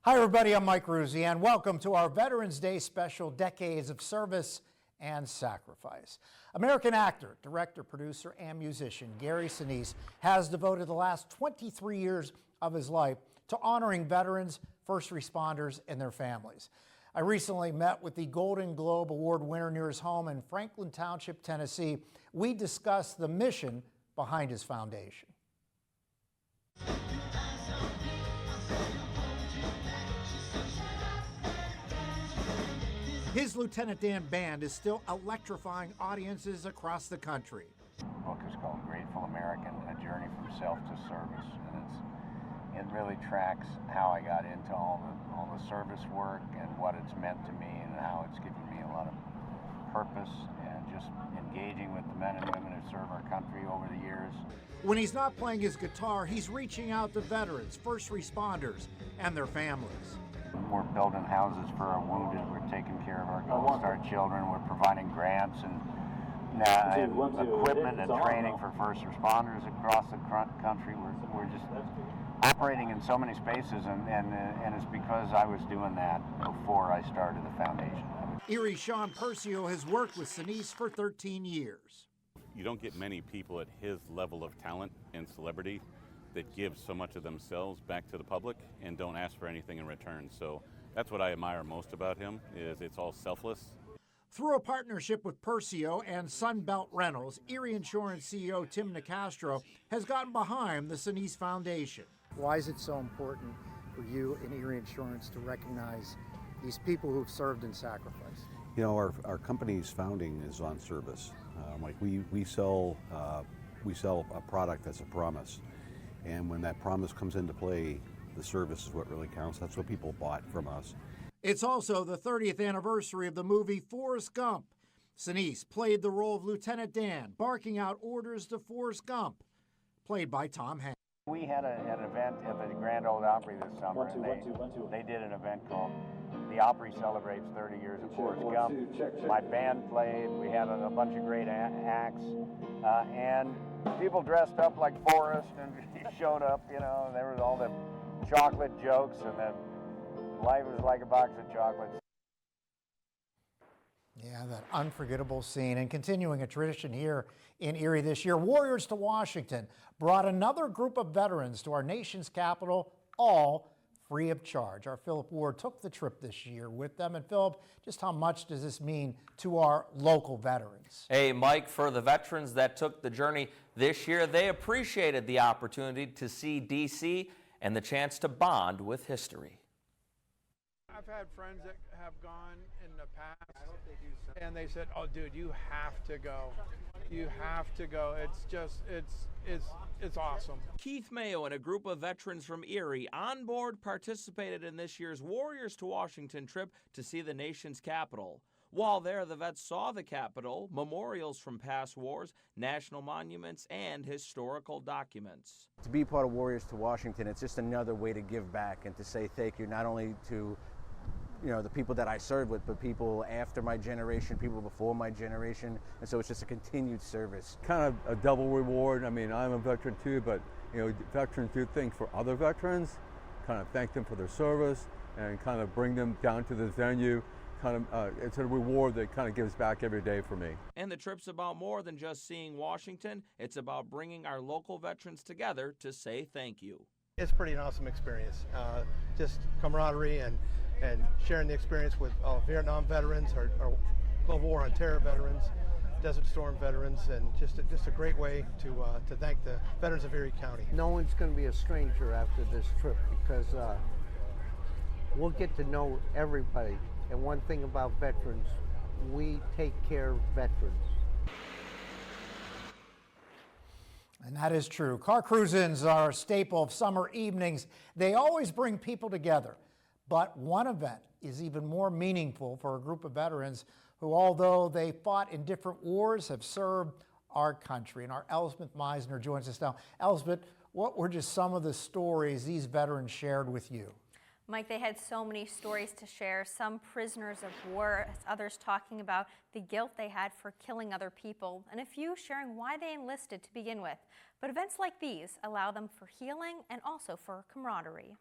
Hi everybody, I'm Mike Ruzzi and welcome to our Veterans Day special, Decades of Service and Sacrifice. American actor, director, producer, and musician Gary Sinise has devoted the last 23 years of his life to honoring veterans, first responders, and their families. I recently met with the Golden Globe Award winner near his home in Franklin Township, Tennessee. We discussed the mission behind his foundation. His Lieutenant Dan band is still electrifying audiences across the country. The book is called Grateful American, A Journey from Self to Service, and it really tracks how I got into all the service work and what it's meant to me and how it's given me a lot of purpose and just engaging with the men and women who serve our country over the years. When he's not playing his guitar, he's reaching out to veterans, first responders, and their families. We're building houses for our wounded. We're taking care of our Gold Star children. We're providing grants and equipment and training for first responders across the country. We're just operating in so many spaces, and it's because I was doing that before I started the foundation. Erie Sean Percio has worked with Sinise for 13 years. You don't get many people at his level of talent and celebrity that give so much of themselves back to the public and don't ask for anything in return. So that's what I admire most about him, is it's all selfless. Through a partnership with Percio and Sunbelt Rentals, Erie Insurance CEO Tim Nicastro has gotten behind the Sinise Foundation. Why is it so important for you in Erie Insurance to recognize these people who've served and sacrificed? You know, our company's founding is on service. We sell a product that's a promise. And when that promise comes into play, the service is what really counts. That's what people bought from us. It's also the 30th anniversary of the movie Forrest Gump. Sinise played the role of Lieutenant Dan, barking out orders to Forrest Gump, played by Tom Hanks. We had an event at the Grand Ole Opry this summer, and they did an event called The Opry Celebrates 30 Years of Forrest Gump. My band played, we had a bunch of great acts, and people dressed up like Forrest, and he showed up, you know, and there was all the chocolate jokes, and then life was like a box of chocolates. Yeah, that unforgettable scene. And continuing a tradition here in Erie this year, Warriors to Washington brought another group of veterans to our nation's capital, all free of charge. Our Philip Ward took the trip this year with them. And Philip, just how much does this mean to our local veterans? Hey, Mike, for the veterans that took the journey this year, they appreciated the opportunity to see D.C. and the chance to bond with history. I've had friends that have gone in the past, and they said, "Oh, dude, you have to go. You have to go. It's just, it's awesome." Keith Mayo and a group of veterans from Erie on board participated in this year's Warriors to Washington trip to see the nation's capital. While there, the vets saw the Capitol, memorials from past wars, national monuments, and historical documents. To be part of Warriors to Washington, it's just another way to give back and to say thank you, not only to the people that I served with, but people after my generation, people before my generation, and so it's just a continued service. Kind of a double reward. I mean, I'm a veteran too, but veterans do things for other veterans, kind of thank them for their service, and kind of bring them down to this venue. It's a reward that kind of gives back every day for me. And the trip's about more than just seeing Washington. It's about bringing our local veterans together to say thank you. It's pretty an awesome experience. Just camaraderie and sharing the experience with Vietnam veterans, our Global War on Terror veterans, Desert Storm veterans, and just a great way to thank the veterans of Erie County. No one's going to be a stranger after this trip because we'll get to know everybody. And one thing about veterans, we take care of veterans. And that is true. Car cruise-ins are a staple of summer evenings. They always bring people together. But one event is even more meaningful for a group of veterans who, although they fought in different wars, have served our country. And our Elspeth Meisner joins us now. Elspeth, what were just some of the stories these veterans shared with you? Mike, they had so many stories to share, some prisoners of war, others talking about the guilt they had for killing other people, and a few sharing why they enlisted to begin with. But events like these allow them for healing and also for camaraderie.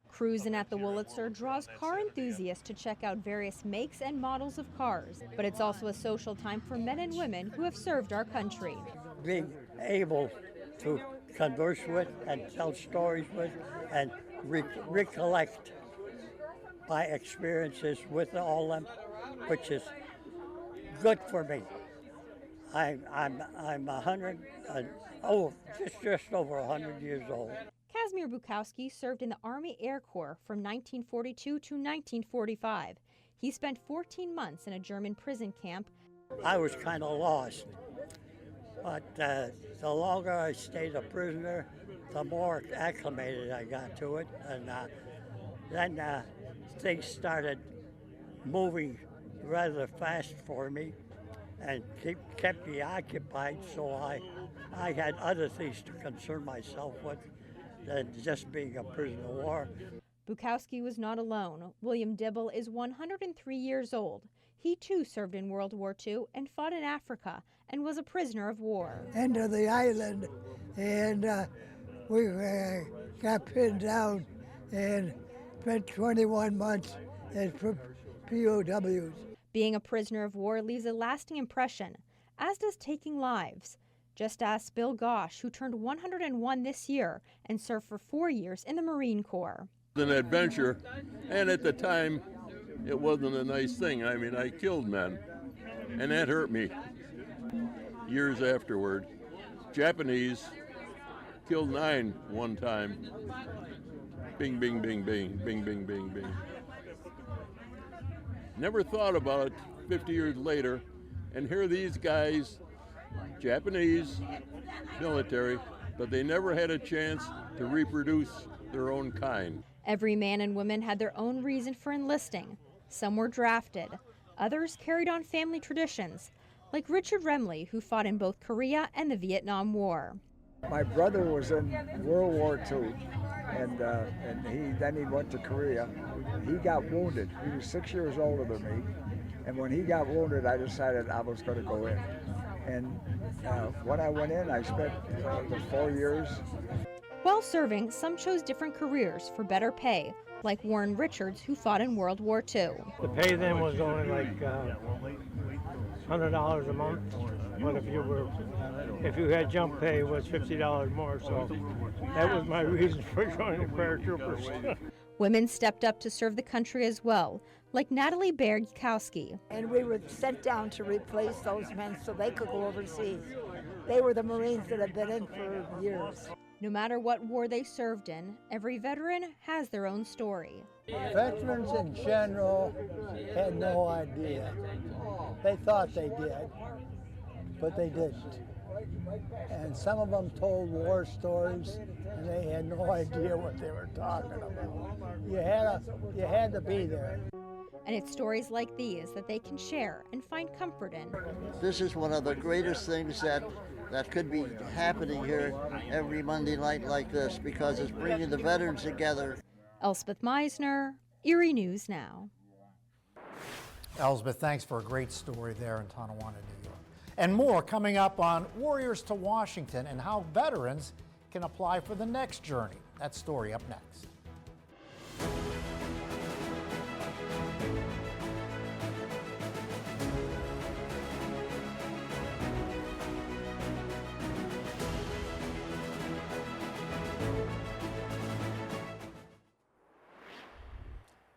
Cruising at the Wurlitzer draws car enthusiasts to check out various makes and models of cars, but it's also a social time for men and women who have served our country. Being able to converse with and tell stories with and recollect my experiences with all them, which is good for me. I'm 100 just over 100 years old. Kazimierz Bukowski served in the Army Air Corps from 1942 to 1945. He spent 14 months in a German prison camp. I was kind of lost, but the longer I stayed a prisoner, the more acclimated I got to it, and then things started moving rather fast for me and kept me occupied, so I had other things to concern myself with than just being a prisoner of war. Bukowski was not alone. William Dibble is 103 years old. He too served in World War II and fought in Africa and was a prisoner of war. End of the island, and we got pinned down and spent 21 months as POWs. Being a prisoner of war leaves a lasting impression, as does taking lives. Just ask Bill Gosh, who turned 101 this year and served for 4 years in the Marine Corps. It was an adventure, and at the time, it wasn't a nice thing. I mean, I killed men, and that hurt me. Years afterward, Japanese killed 9 one time. Bing, bing, bing, bing, bing, bing, bing, bing. Never thought about it 50 years later, and here these guys, Japanese military, but they never had a chance to reproduce their own kind. Every man and woman had their own reason for enlisting. Some were drafted. Others carried on family traditions, like Richard Remley, who fought in both Korea and the Vietnam War. My brother was in World War II, and then he went to Korea. He got wounded. He was 6 years older than me, and when he got wounded, I decided I was going to go in. And when I went in, I spent the 4 years. While serving, some chose different careers for better pay, like Warren Richards, who fought in World War II. The pay then was only like $100 a month, but if you had jump pay, it was $50 more. So that was my reason for joining the paratroopers. Women stepped up to serve the country as well, like Natalie Berg-Kowski. And we were sent down to replace those men so they could go overseas. They were the Marines that had been in for years. No matter what war they served in, every veteran has their own story. Veterans in general had no idea. They thought they did, but they didn't. And some of them told war stories, and they had no idea what they were talking about. You had to be there. And it's stories like these that they can share and find comfort in. This is one of the greatest things that could be happening here every Monday night like this, because it's bringing the veterans together. Elspeth Meisner, Erie News Now. Elspeth, thanks for a great story there in Tonawanda, New York. And more coming up on Warriors to Washington and how veterans can apply for the next journey. That story up next.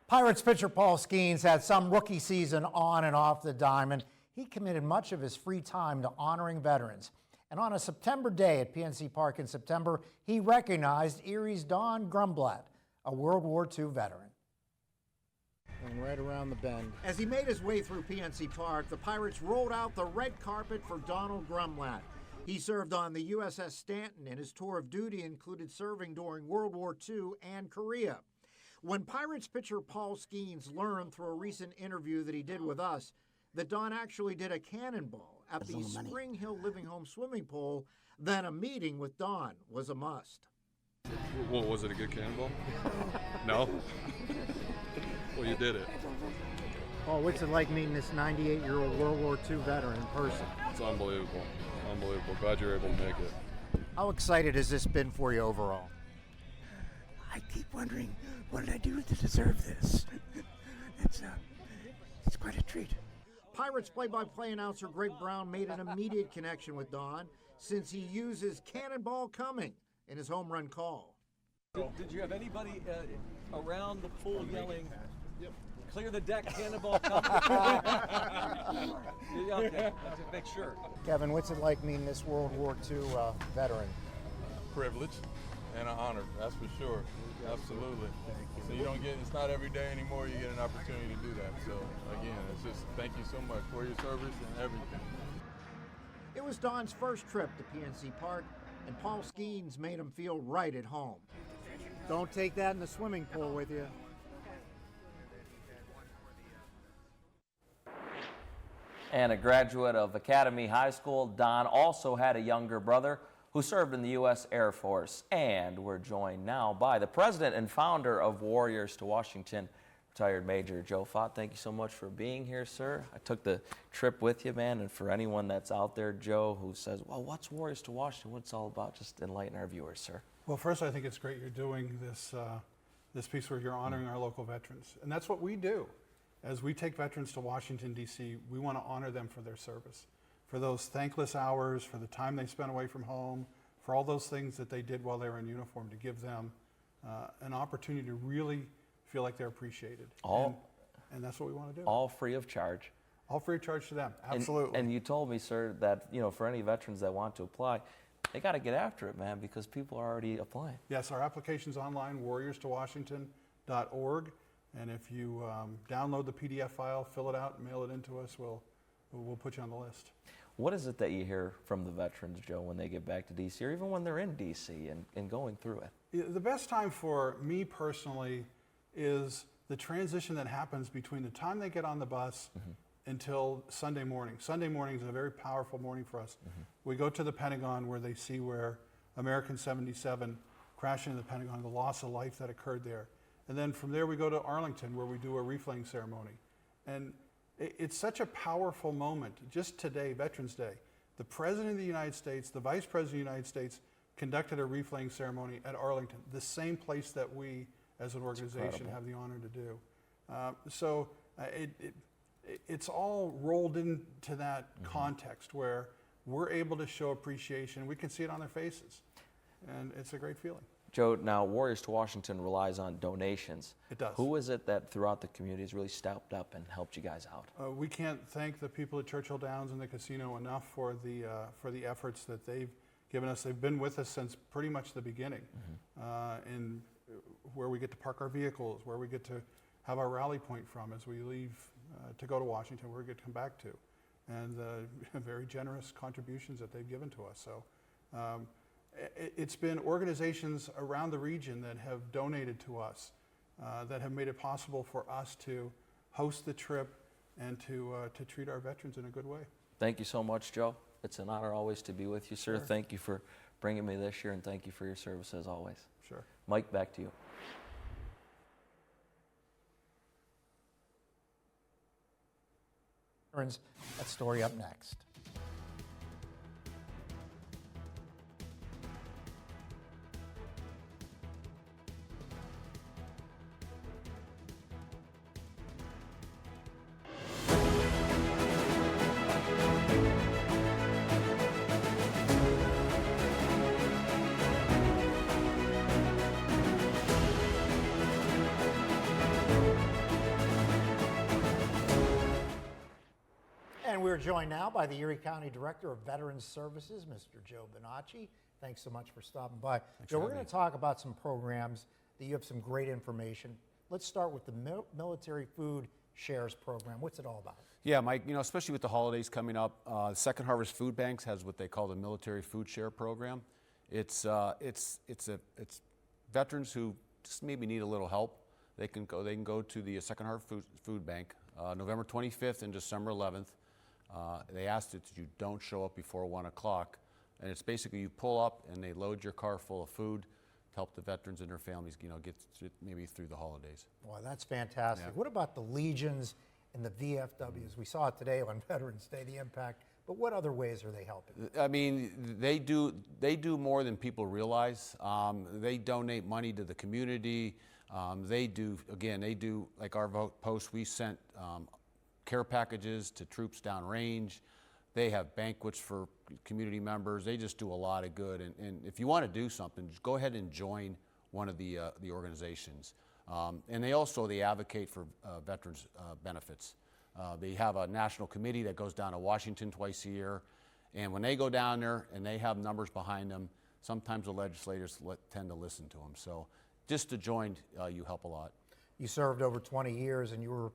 Pirates pitcher Paul Skeens had some rookie season on and off the diamond. He committed much of his free time to honoring veterans. And on a September day at PNC Park in September, he recognized Erie's Don Grumblatt, a World War II veteran. And right around the bend. As he made his way through PNC Park, the Pirates rolled out the red carpet for Donald Grumblatt. He served on the USS Stanton, and his tour of duty included serving during World War II and Korea. When Pirates pitcher Paul Skeens learned through a recent interview that he did with us that Don actually did a cannonball at the Spring Hill Living Home swimming pool, then a meeting with Don was a must. Well, was it a good cannonball? No? Well, you did it. Oh, what's it like meeting this 98-year-old World War II veteran in person? It's unbelievable. Unbelievable. Glad you're able to make it. How excited has this been for you overall? I keep wondering, what did I do to deserve this? It's quite a treat. Pirates play-by-play announcer Greg Brown made an immediate connection with Don since he uses Cannonball Coming in his home run call. Did you have anybody around the pool yelling, clear the deck, Cannonball Coming? Okay, to make sure. Kevin, what's it like meeting this World War II veteran? Privilege and an honor, that's for sure. Absolutely. So you don't get, it's not every day anymore you get an opportunity to do that. So again, it's just thank you so much for your service and everything. It was Don's first trip to PNC Park, and Paul Skeens made him feel right at home. Don't take that in the swimming pool with you. And a graduate of Academy High School, Don also had a younger brother who served in the U.S. Air Force. And we're joined now by the president and founder of Warriors to Washington, retired Major Joe Fott. Thank you so much for being here, sir. I took the trip with you, man. And for anyone that's out there, Joe, who says, well, what's Warriors to Washington? What's it all about? Just enlighten our viewers, sir. Well, first, I think it's great you're doing this piece where you're honoring our local veterans. And that's what we do. As we take veterans to Washington, D.C., we want to honor them for their service, for those thankless hours, for the time they spent away from home, for all those things that they did while they were in uniform, to give them an opportunity to really feel like they're appreciated. And that's what we want to do. All free of charge. All free of charge to them, absolutely. And you told me, sir, that for any veterans that want to apply, they got to get after it, man, because people are already applying. Yes, our application's online, warriorstowashington.org. And if you download the PDF file, fill it out, and mail it in to us, we'll put you on the list. What is it that you hear from the veterans, Joe, when they get back to D.C., or even when they're in D.C. and going through it? The best time for me personally is the transition that happens between the time they get on the bus until Sunday morning. Sunday morning is a very powerful morning for us. We go to the Pentagon where they see where American 77 crashed into the Pentagon, the loss of life that occurred there. And then from there we go to Arlington where we do a reflaying ceremony. And it's such a powerful moment. Just today, Veterans Day, the President of the United States, the Vice President of the United States conducted a reflaying ceremony at Arlington, the same place that we as an organization have the honor to do. It's all rolled into that context where we're able to show appreciation. We can see it on their faces. And it's a great feeling. Joe, now Warriors to Washington relies on donations. It does. Who is it that throughout the community has really stepped up and helped you guys out? We can't thank the people at Churchill Downs and the casino enough for the efforts that they've given us. They've been with us since pretty much the beginning, in where we get to park our vehicles, where we get to have our rally point from as we leave to go to Washington, where we get to come back to, and the very generous contributions that they've given to us. So. It's been organizations around the region that have donated to us, that have made it possible for us to host the trip and to treat our veterans in a good way. Thank you so much, Joe. It's an honor always to be with you, sir. Sure. Thank you for bringing me this year, and thank you for your service as always. Sure. Mike, back to you. That story up next. And we're joined now by the Erie County Director of Veterans Services, Mr. Joe Bonacci. Thanks so much for stopping by. Joe, we're going to talk about some programs that you have some great information. Let's start with the Military Food Shares program. What's it all about? Yeah, Mike, especially with the holidays coming up, Second Harvest Food Banks has what they call the Military Food Share program. It's veterans who just maybe need a little help. They can go to the Second Harvest Food Bank November 25th and December 11th. They asked that you don't show up before 1 o'clock, and it's basically you pull up and they load your car full of food to help the veterans and their families, get maybe through the holidays. Well, that's fantastic. Yeah. What about the Legions and the VFWs? We saw it today on Veterans Day, the impact but what other ways are they helping? I mean, they do more than people realize. They donate money to the community. They do, like our post, we sent care packages to troops downrange. They have banquets for community members. They just do a lot of good. And if you want to do something, just go ahead and join one of the organizations. And they advocate for veterans benefits. They have a national committee that goes down to Washington twice a year. And when they go down there and they have numbers behind them, sometimes the legislators tend to listen to them. So just to join, you help a lot. You served over 20 years and you were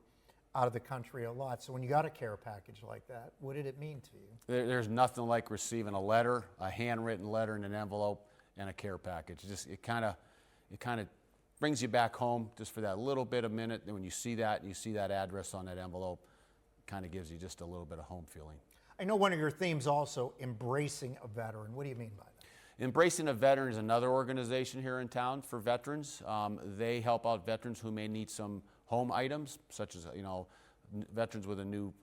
out of the country a lot. So when you got a care package like that, what did it mean to you? There's nothing like receiving a letter, a handwritten letter in an envelope, and a care package. It kind of brings you back home just for that little bit of minute. And when you see that, and you see that address on that envelope, it kind of gives you just a little bit of home feeling. I know one of your themes also, embracing a veteran. What do you mean by that? Embracing a Veteran is another organization here in town for veterans. They help out veterans who may need some home items, such as veterans with a new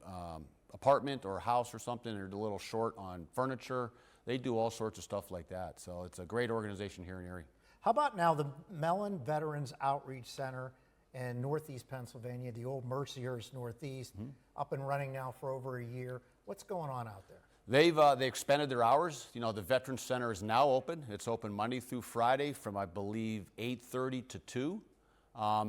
apartment or a house or something, or a little short on furniture. They do all sorts of stuff like that. So it's a great organization here in Erie. How about now the Mellon Veterans Outreach Center in Northeast Pennsylvania, the old Mercyhurst Northeast, up and running now for over a year. What's going on out there? They expanded their hours. The Veterans Center is now open. It's open Monday through Friday from, I believe, 8:30 to 2.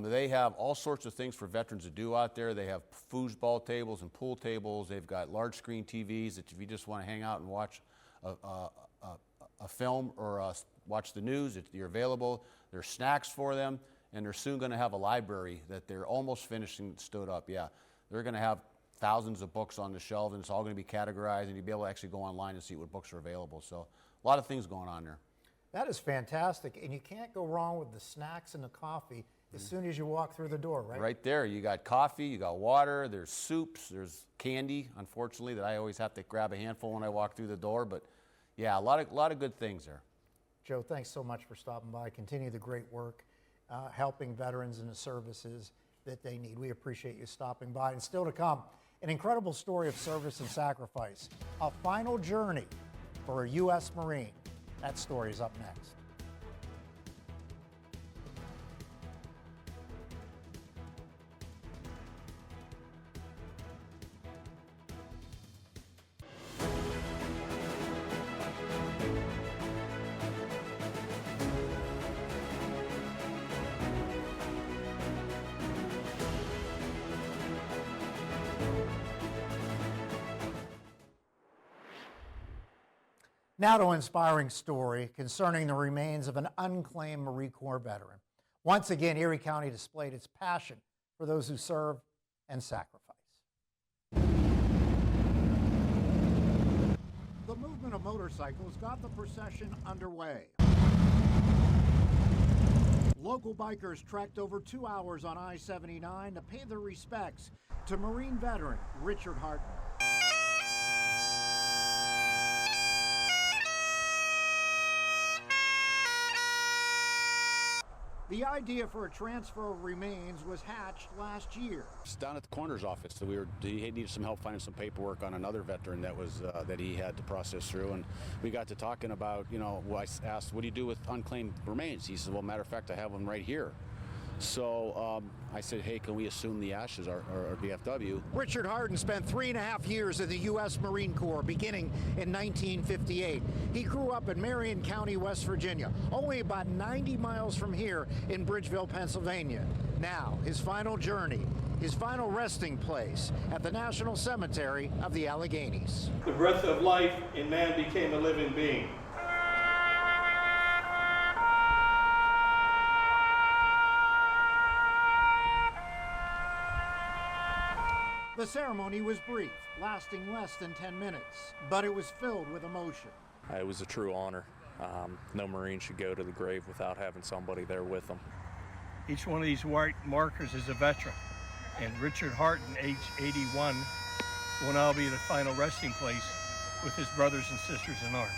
They have all sorts of things for veterans to do out there. They have foosball tables and pool tables. They've got large screen TVs that if you just want to hang out and watch a film or watch the news, you're available. There's snacks for them, and they're soon going to have a library that they're almost finishing, stood up. Yeah, they're going to have thousands of books on the shelf, and it's all going to be categorized, and you'll be able to actually go online and see what books are available. So a lot of things going on there. That is fantastic, and you can't go wrong with the snacks and the coffee as soon as you walk through the door, right? Right there, you got coffee, you got water, there's soups, there's candy, unfortunately, that I always have to grab a handful when I walk through the door, but yeah, a lot of good things there. Joe, thanks so much for stopping by. Continue the great work, helping veterans and the services that they need. We appreciate you stopping by. And still to come, an incredible story of service and sacrifice, a final journey for a U.S. Marine. That story is up next. Now to an inspiring story concerning the remains of an unclaimed Marine Corps veteran. Once again, Erie County displayed its passion for those who serve and sacrifice. The movement of motorcycles got the procession underway. Local bikers trekked over 2 hours on I-79 to pay their respects to Marine veteran Richard Hartman. The idea for a transfer of remains was hatched last year. It's down at the coroner's office. So he needed some help finding some paperwork on another veteran that was that he had to process through, and we got to talking about, I asked, what do you do with unclaimed remains? He said, well, matter of fact, I have one right here. So I said, hey, can we assume the ashes are VFW? Richard Harden spent 3.5 years in the U.S. Marine Corps, beginning in 1958. He grew up in Marion County, West Virginia, only about 90 miles from here in Bridgeville, Pennsylvania. Now, his final journey, his final resting place at the National Cemetery of the Alleghenies. The breath of life in man became a living being. The ceremony was brief, lasting less than 10 minutes, but it was filled with emotion. It was a true honor. No Marine should go to the grave without having somebody there with them. Each one of these white markers is a veteran, and Richard Harton, age 81, will now be the final resting place with his brothers and sisters in arms.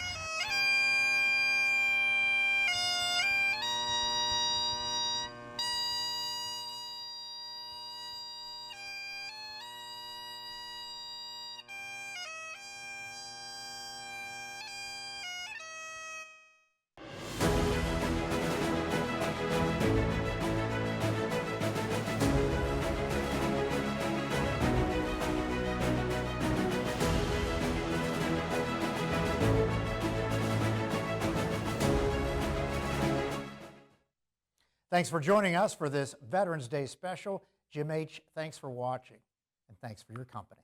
Thanks for joining us for this Veterans Day special. Jim H., thanks for watching, and thanks for your company.